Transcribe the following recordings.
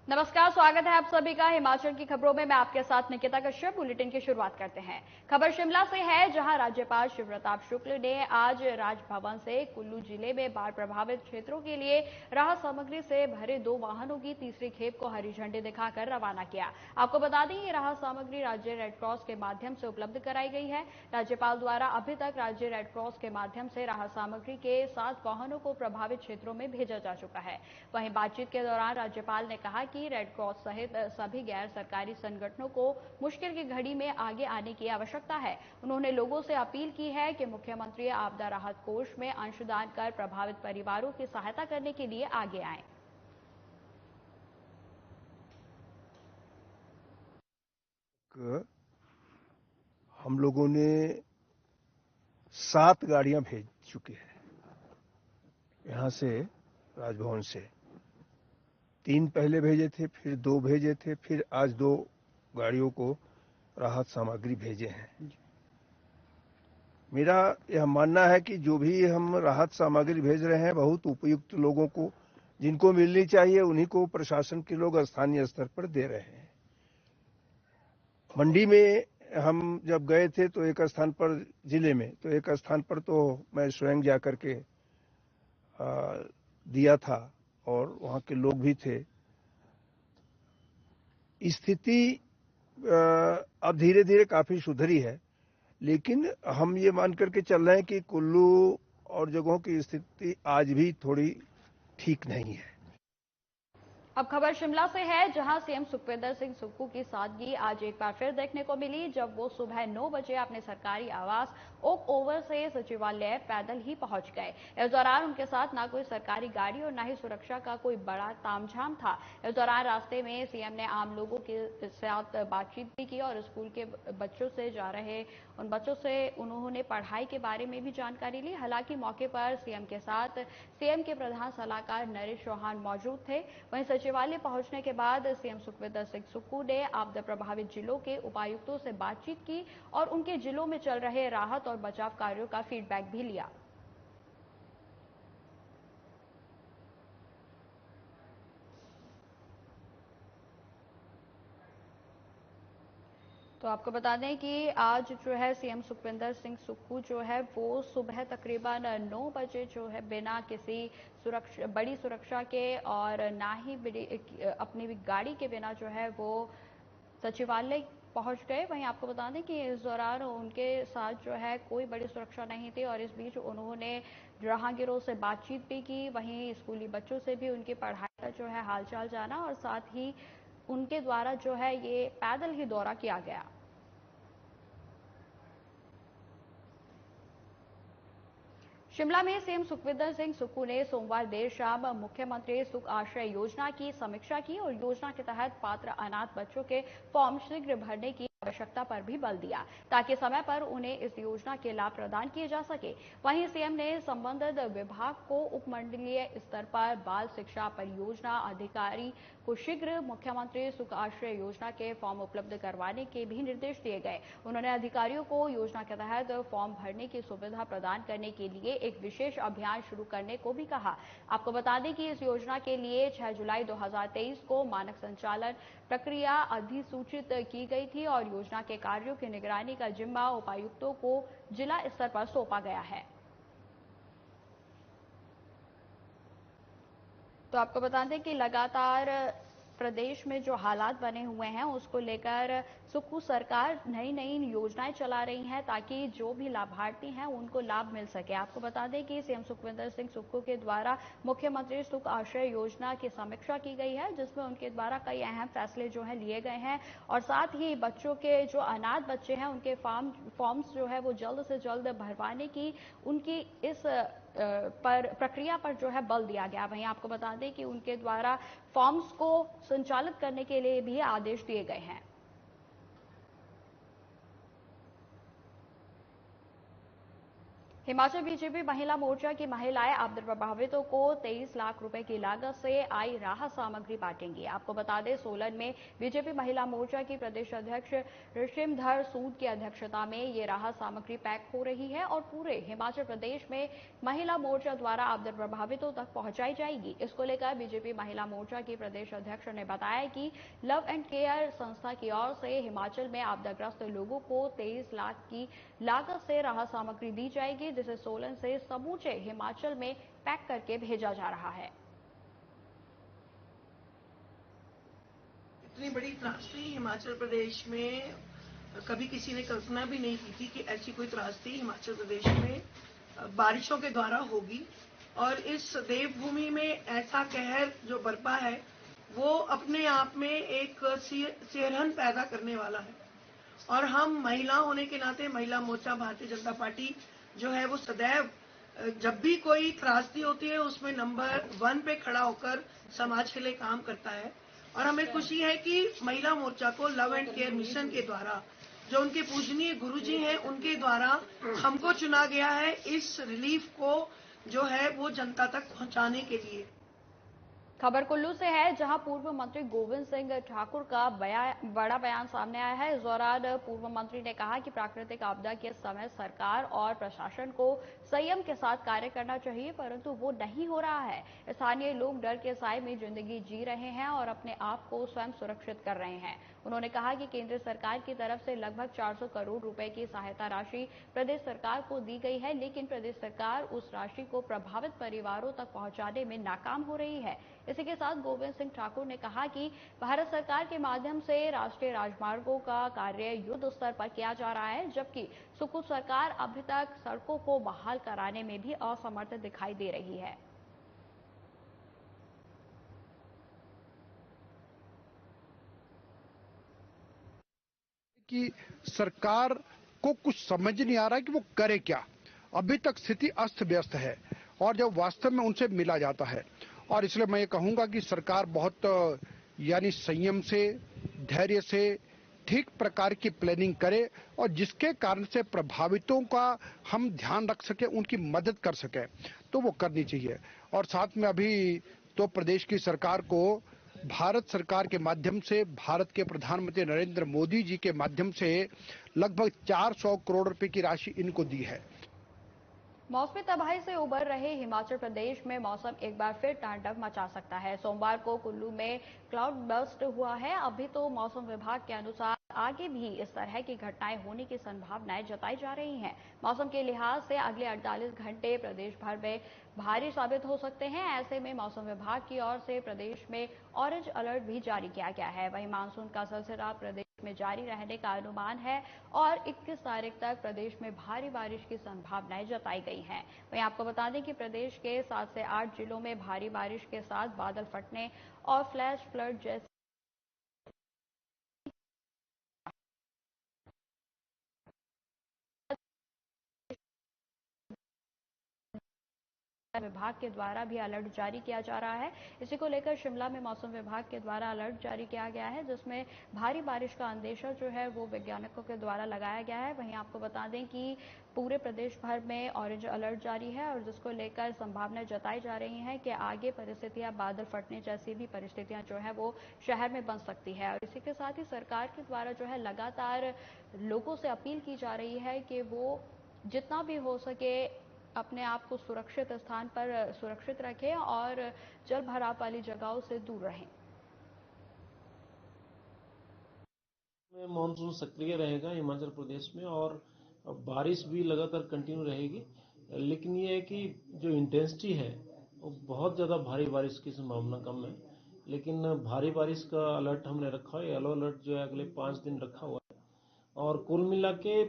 नमस्कार, स्वागत है आप सभी का हिमाचल की खबरों में। मैं आपके साथ निकिता कश्यप। बुलेटिन की शुरुआत करते हैं। खबर शिमला से है, जहां राज्यपाल शिवप्रताप शुक्ल ने आज राजभवन से कुल्लू जिले में बाढ़ प्रभावित क्षेत्रों के लिए राहत सामग्री से भरे 2 वाहनों की तीसरी खेप को हरी झंडी दिखाकर रवाना किया। आपको बता दें, ये राहत सामग्री राज्य रेडक्रॉस के माध्यम से उपलब्ध कराई गई है। राज्यपाल द्वारा अभी तक राज्य रेडक्रॉस के माध्यम से राहत सामग्री के 7 वाहनों को प्रभावित क्षेत्रों में भेजा जा चुका है। वहीं बातचीत के दौरान राज्यपाल ने कहा कि रेड क्रॉस सहित सभी गैर सरकारी संगठनों को मुश्किल की घड़ी में आगे आने की आवश्यकता है। उन्होंने लोगों से अपील की है कि मुख्यमंत्री आपदा राहत कोष में अंशदान कर प्रभावित परिवारों की सहायता करने के लिए आगे आएं। हम लोगों ने 7 गाड़ियां भेज चुके हैं यहां से, राजभवन से। 3 पहले भेजे थे, फिर 2 भेजे थे, फिर आज 2 गाड़ियों को राहत सामग्री भेजे हैं। मेरा यह मानना है कि जो भी हम राहत सामग्री भेज रहे हैं, बहुत उपयुक्त लोगों को, जिनको मिलनी चाहिए, उन्हीं को प्रशासन के लोग स्थानीय स्तर पर दे रहे हैं। मंडी में हम जब गए थे तो एक स्थान पर, जिले में तो एक स्थान पर तो मैं स्वयं जाकर के दिया था और वहां के लोग भी थे। स्थिति अब धीरे धीरे काफी सुधरी है, लेकिन हम ये मान करके चल रहे हैं कि कुल्लू और जगहों की स्थिति आज भी थोड़ी ठीक नहीं है। अब खबर शिमला से है, जहां सीएम सुखविंदर सिंह सुक्खू की सादगी आज एक बार फिर देखने को मिली, जब वो सुबह 9 बजे अपने सरकारी आवास ओक ओवर से सचिवालय पैदल ही पहुंच गए। इस दौरान उनके साथ ना कोई सरकारी गाड़ी और ना ही सुरक्षा का कोई बड़ा तामझाम था। इस दौरान रास्ते में सीएम ने आम लोगों के साथ बातचीत भी की और स्कूल के बच्चों से जा रहे उन बच्चों से उन्होंने पढ़ाई के बारे में भी जानकारी ली। हालांकि मौके पर सीएम के साथ सीएम के प्रधान सलाहकार नरेश चौहान मौजूद थे। वहीं सचिवालय पहुंचने के बाद सीएम सुखविंदर सिंह सुक्खू ने आपदा प्रभावित जिलों के उपायुक्तों से बातचीत की और उनके जिलों में चल रहे राहत और बचाव कार्यों का फीडबैक भी लिया। तो आपको बता दें कि आज जो है सीएम सुखविंदर सिंह सुक्खू जो है वो सुबह तकरीबन 9 बजे जो है बिना किसी बड़ी सुरक्षा के और ना ही अपनी गाड़ी के बिना जो है वो सचिवालय पहुंच गए। वहीं आपको बता दें कि इस दौरान उनके साथ जो है कोई बड़ी सुरक्षा नहीं थी और इस बीच उन्होंने जहांगीरों से बातचीत भी की। वहीं स्कूली बच्चों से भी उनकी पढ़ाई का जो है हालचाल जाना और साथ ही उनके द्वारा जो है ये पैदल ही दौरा किया गया। शिमला में सीएम सुखविंदर सिंह सुक्खू ने सोमवार देर शाम मुख्यमंत्री सुख आश्रय योजना की समीक्षा की और योजना के तहत पात्र अनाथ बच्चों के फॉर्म शीघ्र भरने की आवश्यकता पर भी बल दिया, ताकि समय पर उन्हें इस योजना के लाभ प्रदान किए जा सके। वहीं सीएम ने संबंधित विभाग को उपमंडलीय स्तर पर बाल शिक्षा परियोजना अधिकारी को शीघ्र मुख्यमंत्री सुख आश्रय योजना के फॉर्म उपलब्ध करवाने के भी निर्देश दिए गए। उन्होंने अधिकारियों को योजना के तहत फॉर्म भरने की सुविधा प्रदान करने के लिए एक विशेष अभियान शुरू करने को भी कहा। आपको बता दें कि इस योजना के लिए 6 जुलाई 2023 को मानक संचालन प्रक्रिया अधिसूचित की गई थी और योजना के कार्यों की निगरानी का जिम्मा उपायुक्तों को जिला स्तर पर सौंपा गया है। तो आपको बता दें कि लगातार प्रदेश में जो हालात बने हुए हैं उसको लेकर सुक्खू सरकार नई नई योजनाएं चला रही है, ताकि जो भी लाभार्थी हैं उनको लाभ मिल सके। आपको बता दें कि सीएम सुखविंदर सिंह सुक्खू के द्वारा मुख्यमंत्री सुख आश्रय योजना की समीक्षा की गई है, जिसमें उनके द्वारा कई अहम फैसले जो है लिए गए हैं और साथ ही बच्चों के जो अनाथ बच्चे हैं उनके फॉर्म्स जो है वो जल्द से जल्द भरवाने की उनकी इस प्रक्रिया पर जो है बल दिया गया। वहीं आपको बता दें कि उनके द्वारा फॉर्म्स को संचालित करने के लिए भी आदेश दिए गए हैं। हिमाचल बीजेपी महिला मोर्चा की महिलाएं आपदा प्रभावितों को 23 लाख रुपए की लागत से आई राहत सामग्री बांटेंगी। आपको बता दें, सोलन में बीजेपी महिला मोर्चा की प्रदेश अध्यक्ष ऋषिमधर सूद की अध्यक्षता में ये राहत सामग्री पैक हो रही है और पूरे हिमाचल प्रदेश में महिला मोर्चा द्वारा आपदा प्रभावितों तक पहुंचाई जाएगी। इसको लेकर बीजेपी महिला मोर्चा की प्रदेश अध्यक्ष ने बताया कि लव एंड केयर संस्था की ओर से हिमाचल में आपदाग्रस्त लोगों को 23 लाख की लागत से राहत सामग्री दी जाएगी, जिसे सोलन से समूचे हिमाचल में पैक करके भेजा जा रहा है। इतनी बड़ी त्रासदी हिमाचल प्रदेश में कभी किसी ने कल्पना भी नहीं की थी कि ऐसी कोई त्रासदी हिमाचल प्रदेश में बारिशों के द्वारा होगी। और इस देवभूमि में ऐसा कहर जो बरपा है वो अपने आप में एक सिरहन पैदा करने वाला है। और हम महिला होने के नाते महिला मोर्चा भारतीय जनता पार्टी जो है वो सदैव जब भी कोई त्रासदी होती है उसमें नंबर 1 पे खड़ा होकर समाज के लिए काम करता है। और हमें खुशी है कि महिला मोर्चा को लव एंड केयर मिशन के द्वारा जो उनके पूजनीय गुरुजी हैं उनके द्वारा हमको चुना गया है इस रिलीफ को जो है वो जनता तक पहुंचाने के लिए। खबर कुल्लू से है, जहां पूर्व मंत्री गोविंद सिंह ठाकुर का बड़ा बयान सामने आया है। इस दौरान पूर्व मंत्री ने कहा कि प्राकृतिक आपदा के समय सरकार और प्रशासन को संयम के साथ कार्य करना चाहिए, परंतु वो नहीं हो रहा है। स्थानीय लोग डर के साए में जिंदगी जी रहे हैं और अपने आप को स्वयं सुरक्षित कर रहे हैं। उन्होंने कहा कि केंद्र सरकार की तरफ से लगभग 400 करोड़ रुपए की सहायता राशि प्रदेश सरकार को दी गई है, लेकिन प्रदेश सरकार उस राशि को प्रभावित परिवारों तक पहुंचाने में नाकाम हो रही है। इसी के साथ गोविंद सिंह ठाकुर ने कहा कि भारत सरकार के माध्यम से राष्ट्रीय राजमार्गों का कार्य युद्ध स्तर पर किया जा रहा है, जबकि सुकुल सरकार अभी तक सड़कों को बहाल कराने में भी असमर्थ दिखाई दे रही है। कि सरकार को कुछ समझ नहीं आ रहा है कि वो करे क्या। अभी तक स्थिति अस्त व्यस्त है और जब वास्तव में उनसे मिला जाता है, और इसलिए मैं ये कहूंगा कि सरकार बहुत यानी संयम से, धैर्य से ठीक प्रकार की प्लानिंग करे और जिसके कारण से प्रभावितों का हम ध्यान रख सके, उनकी मदद कर सके, तो वो करनी चाहिए। और साथ में अभी तो प्रदेश की सरकार को भारत सरकार के माध्यम से, भारत के प्रधानमंत्री नरेंद्र मोदी जी के माध्यम से लगभग 400 करोड़ रुपए की राशि इनको दी है। मौसमी तबाही से उबर रहे हिमाचल प्रदेश में मौसम एक बार फिर तांडव मचा सकता है। सोमवार को कुल्लू में क्लाउड बर्स्ट हुआ है। अभी तो मौसम विभाग के अनुसार आगे भी इस तरह की घटनाएं होने की संभावनाएं जताई जा रही हैं। मौसम के लिहाज से अगले 48 घंटे प्रदेश भर में भारी साबित हो सकते हैं। ऐसे में मौसम विभाग की ओर से प्रदेश में ऑरेंज अलर्ट भी जारी किया गया है। वहीं मानसून का सिलसिला प्रदेश में जारी रहने का अनुमान है और 21 तारीख तक प्रदेश में भारी बारिश की संभावनाएं जताई गई हैं। वहीं आपको बता दें कि प्रदेश के 7 से 8 जिलों में भारी बारिश के साथ बादल फटने और फ्लैश फ्लड जैसे विभाग के द्वारा भी अलर्ट जारी किया जा रहा है। इसी को लेकर शिमला में मौसम विभाग के द्वारा अलर्ट जारी किया गया है, जिसमें भारी बारिश का अंदेशा जो है वो वैज्ञानिकों के द्वारा लगाया गया है। वहीं आपको बता दें कि पूरे प्रदेश भर में ऑरेंज अलर्ट जारी है और जिसको लेकर संभावना जताई जा रही है कि आगे परिस्थितियां बादल फटने जैसी भी परिस्थितियां जो है वो शहर में बन सकती है। और इसी के साथ ही सरकार के द्वारा जो है लगातार लोगों से अपील की जा रही है कि वो जितना भी हो सके अपने आप को सुरक्षित स्थान पर सुरक्षित रखें और जल भराव वाली जगहों से दूर रहें। मानसून सक्रिय रहेगा हिमाचल प्रदेश में और बारिश भी लगातार कंटिन्यू रहेगी, लेकिन ये है कि जो इंटेंसिटी है वो बहुत ज़्यादा भारी बारिश की संभावना कम है। लेकिन भारी बारिश का अलर्ट हमने रखा है, येलो अलर्ट जो है अगले 5 दिन रखा हुआ है। और कुल मिला के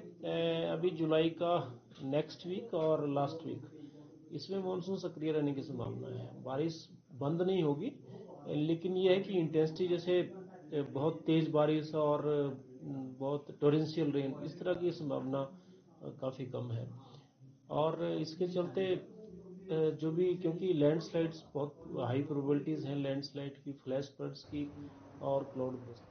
अभी जुलाई का नेक्स्ट वीक और लास्ट वीक इसमें मानसून सक्रिय रहने की संभावना है। बारिश बंद नहीं होगी, लेकिन यह है कि इंटेंसिटी जैसे बहुत तेज बारिश और बहुत टोरेंशियल रेन इस तरह की संभावना काफ़ी कम है। और इसके चलते जो भी, क्योंकि लैंडस्लाइड्स बहुत हाई प्रोबेबिलिटीज़ हैं लैंडस्लाइड की, फ्लैश फ्लड्स की और क्लाउड बर्स्ट।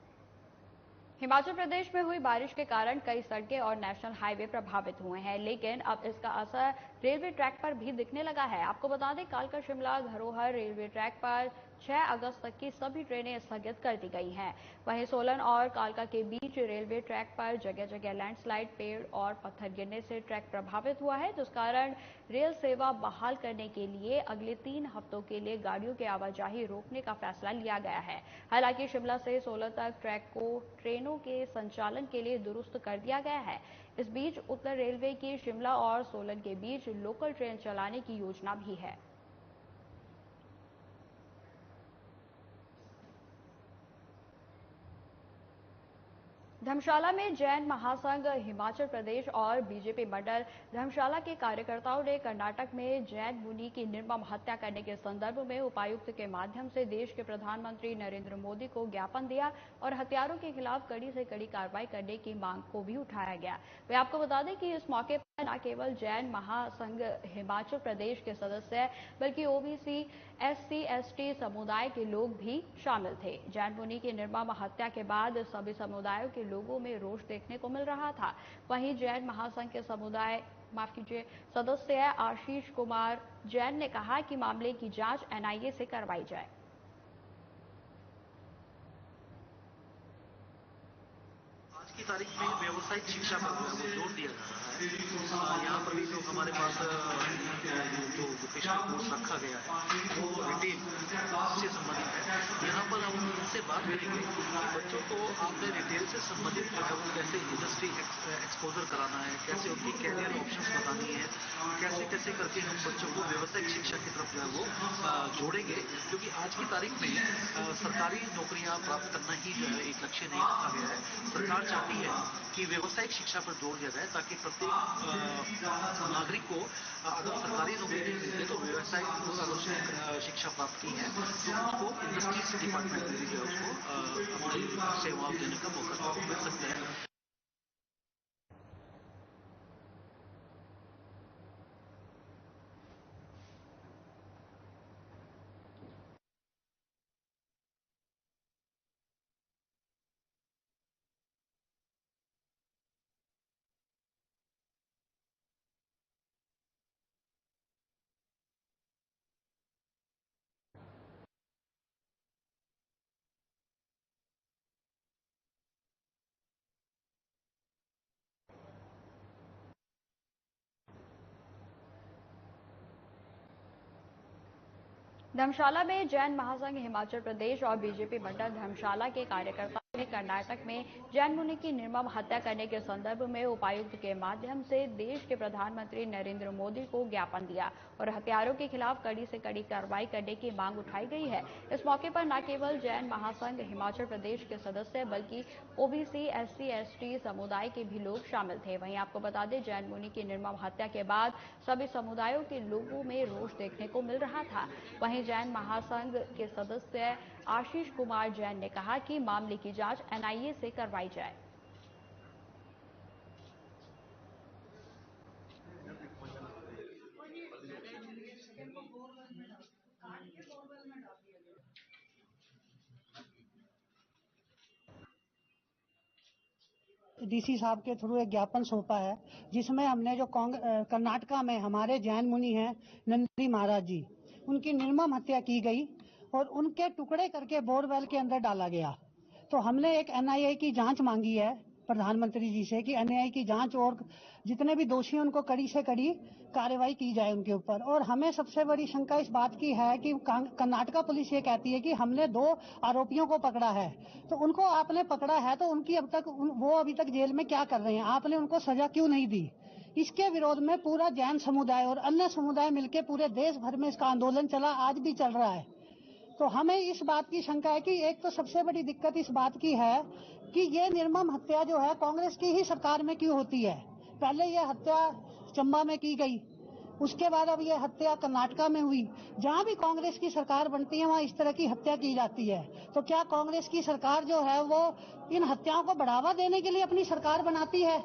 हिमाचल प्रदेश में हुई बारिश के कारण कई सड़कें और नेशनल हाईवे प्रभावित हुए हैं, लेकिन अब इसका असर रेलवे ट्रैक पर भी दिखने लगा है। आपको बता दें, कालका शिमला धरोहर रेलवे ट्रैक पर 6 अगस्त तक की सभी ट्रेनें स्थगित कर दी गई हैं। वहीं सोलन और कालका के बीच रेलवे ट्रैक पर जगह जगह लैंडस्लाइड, पेड़ और पत्थर गिरने से ट्रैक प्रभावित हुआ है, जिस कारण रेल सेवा बहाल करने के लिए अगले 3 हफ्तों के लिए गाड़ियों की आवाजाही रोकने का फैसला लिया गया है। हालांकि शिमला से सोलन तक ट्रैक को ट्रेनों के संचालन के लिए दुरुस्त कर दिया गया है। इस बीच उत्तर रेलवे की शिमला और सोलन के बीच लोकल ट्रेन चलाने की योजना भी है। धर्मशाला में जैन महासंघ हिमाचल प्रदेश और बीजेपी मंडल धर्मशाला के कार्यकर्ताओं ने कर्नाटक में जैन मुनि की निर्मम हत्या करने के संदर्भ में उपायुक्त के माध्यम से देश के प्रधानमंत्री नरेंद्र मोदी को ज्ञापन दिया और हत्यारों के खिलाफ कड़ी से कड़ी कार्रवाई करने की मांग को भी उठाया गया। वे आपको बता दें कि इस मौके पर न केवल जैन महासंघ हिमाचल प्रदेश के सदस्य बल्कि ओबीसी, एससी, एसटी समुदाय के लोग भी शामिल थे। जैन मुनि की निर्मम हत्या के बाद सभी समुदायों के लोगों में रोष देखने को मिल रहा था। वहीं जैन महासंघ के सदस्य आशीष कुमार जैन ने कहा कि मामले की जांच एनआईए से करवाई जाए। आज की तारीख में व्यावसायिक शिक्षा पर जोर दिया जा रहा है। यहाँ पर भी जो हमारे पास जो वोकेशनल कोर्स रखा गया है वो रिटेल से संबंधित है। यहाँ पर हम उनसे बात करेंगे कि बच्चों को आपने रिटेल से संबंधित जो है वो कैसे इंडस्ट्री एक्सपोजर कराना है, कैसे उनकी कैरियर ऑप्शंस बतानी है, कैसे कैसे करके हम बच्चों को व्यावसायिक शिक्षा की तरफ जो है वो जोड़ेंगे। क्योंकि आज की तारीख में सरकारी नौकरियां प्राप्त करना ही जो है एक लक्ष्य नहीं रखा गया है। सरकार चाहती है कि व्यावसायिक शिक्षा पर जोर दिया जाए ताकि प्रत्येक नागरिक को अगर सरकारी नौकरी नहीं मिलती तो व्यावसायिक अगर उसने शिक्षा प्राप्त की है तो उसको इंडस्ट्रीज डिपार्टमेंट में भी जो है उसको अपनी सेवाओं देने का मौका मिल सकता है। धर्मशाला में जैन महासंघ हिमाचल प्रदेश और बीजेपी मंडल धर्मशाला के कार्यकर्ताओं ने कर्नाटक में जैन मुनि की निर्मम हत्या करने के संदर्भ में उपायुक्त के माध्यम से देश के प्रधानमंत्री नरेंद्र मोदी को ज्ञापन दिया और हत्यारों के खिलाफ कड़ी से कड़ी कार्रवाई करने की मांग उठाई गई है। इस मौके पर न केवल जैन महासंघ हिमाचल प्रदेश के सदस्य बल्कि ओबीसी, एससी, एसटी समुदाय के भी लोग शामिल थे। वहीं आपको बता दें, जैन मुनि की निर्मम हत्या के बाद सभी समुदायों के लोगों में रोष देखने को मिल रहा था। वहीं जैन महासंघ के सदस्य आशीष कुमार जैन ने कहा कि मामले की जांच एनआईए से करवाई जाए। डीसी साहब के थ्रू एक ज्ञापन सौंपा है जिसमें हमने जो कर्नाटका में हमारे जैन मुनि हैं नंदी महाराज जी, उनकी निर्मम हत्या की गई और उनके टुकड़े करके बोरवेल के अंदर डाला गया। तो हमने एक एनआईए की जांच मांगी है प्रधानमंत्री जी से कि एनआईए की जांच और जितने भी दोषी हैं उनको कड़ी से कड़ी कार्रवाई की जाए उनके ऊपर। और हमें सबसे बड़ी शंका इस बात की है कि कर्नाटका पुलिस ये कहती है कि हमने 2 आरोपियों को पकड़ा है, तो उनको आपने पकड़ा है तो उनकी वो अभी तक जेल में क्या कर रहे हैं, आपने उनको सजा क्यों नहीं दी? इसके विरोध में पूरा जैन समुदाय और अन्य समुदाय मिलकर पूरे देश भर में इसका आंदोलन चला, आज भी चल रहा है। तो हमें इस बात की शंका है कि एक तो सबसे बड़ी दिक्कत इस बात की है कि ये निर्मम हत्या जो है कांग्रेस की ही सरकार में क्यों होती है। पहले ये हत्या चंबा में की गई, उसके बाद अब ये हत्या कर्नाटका में हुई। जहां भी कांग्रेस की सरकार बनती है वहां इस तरह की हत्या की जाती है। तो क्या कांग्रेस की सरकार जो है वो इन हत्याओं को बढ़ावा देने के लिए अपनी सरकार बनाती है?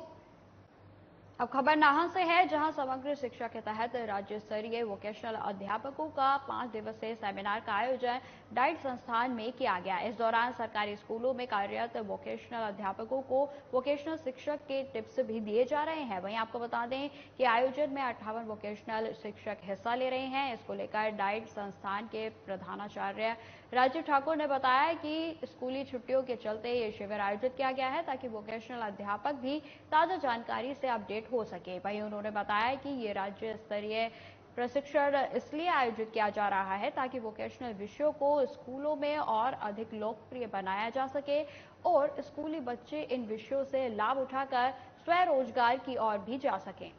अब खबर नाहन से है, जहां समग्र शिक्षा के तहत राज्य स्तरीय वोकेशनल अध्यापकों का 5 दिवसीय सेमिनार का आयोजन डाइट संस्थान में किया गया। इस दौरान सरकारी स्कूलों में कार्यरत वोकेशनल अध्यापकों को वोकेशनल शिक्षक के टिप्स भी दिए जा रहे हैं। वहीं आपको बता दें कि आयोजन में 58 वोकेशनल शिक्षक हिस्सा ले रहे हैं। इसको लेकर डाइट संस्थान के प्रधानाचार्य राजीव ठाकुर ने बताया कि स्कूली छुट्टियों के चलते ये शिविर आयोजित किया गया है, ताकि वोकेशनल अध्यापक भी ताजा जानकारी से अपडेट हो सके। वहीं उन्होंने बताया कि ये राज्य स्तरीय प्रशिक्षण इसलिए आयोजित किया जा रहा है ताकि वोकेशनल विषयों को स्कूलों में और अधिक लोकप्रिय बनाया जा सके और स्कूली बच्चे इन विषयों से लाभ उठाकर स्वरोजगार की ओर भी जा सकें।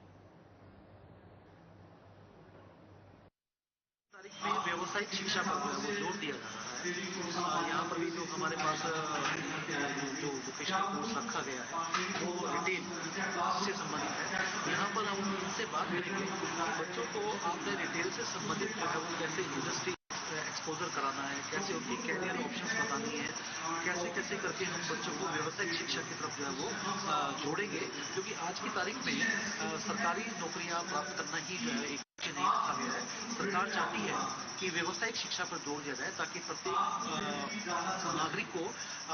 में व्यावसायिक शिक्षा पर वो जोर दिया जा रहा है। यहाँ पर भी जो हमारे पास जो वोकेशनल कोर्स रखा गया है वो रिटेल से संबंधित है। यहाँ पर हम इनसे बात करेंगे कि बच्चों को आपने रिटेल से संबंधित जो है वो कैसे इंडस्ट्री एक्सपोजर कराना है, कैसे उनकी कैरियर ऑप्शंस बतानी है, कैसे कैसे करके हम बच्चों को व्यावसायिक शिक्षा की तरफ जो है वो जोड़ेंगे। क्योंकि आज की तारीख में सरकारी नौकरियां प्राप्त करना ही जो है एक नहीं रखा गया है। सरकार चाहती है कि व्यावसायिक शिक्षा पर जोर दिया जाए, ताकि प्रत्येक नागरिक को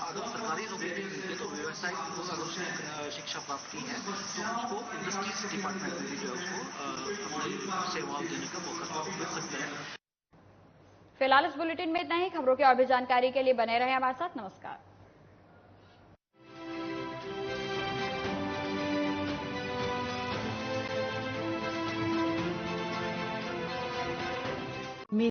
अगर सरकारी नौकरी नहीं मिलती तो व्यावसायिक शिक्षा प्राप्त की है तो उसको इंडस्ट्रीज डिपार्टमेंट में भी जो है उसको अपनी सेवाएं देने का मौका मिल सकता है। फिलहाल इस बुलेटिन में इतना ही। खबरों की और भी जानकारी के लिए बने रहे हमारे साथ। नमस्कार।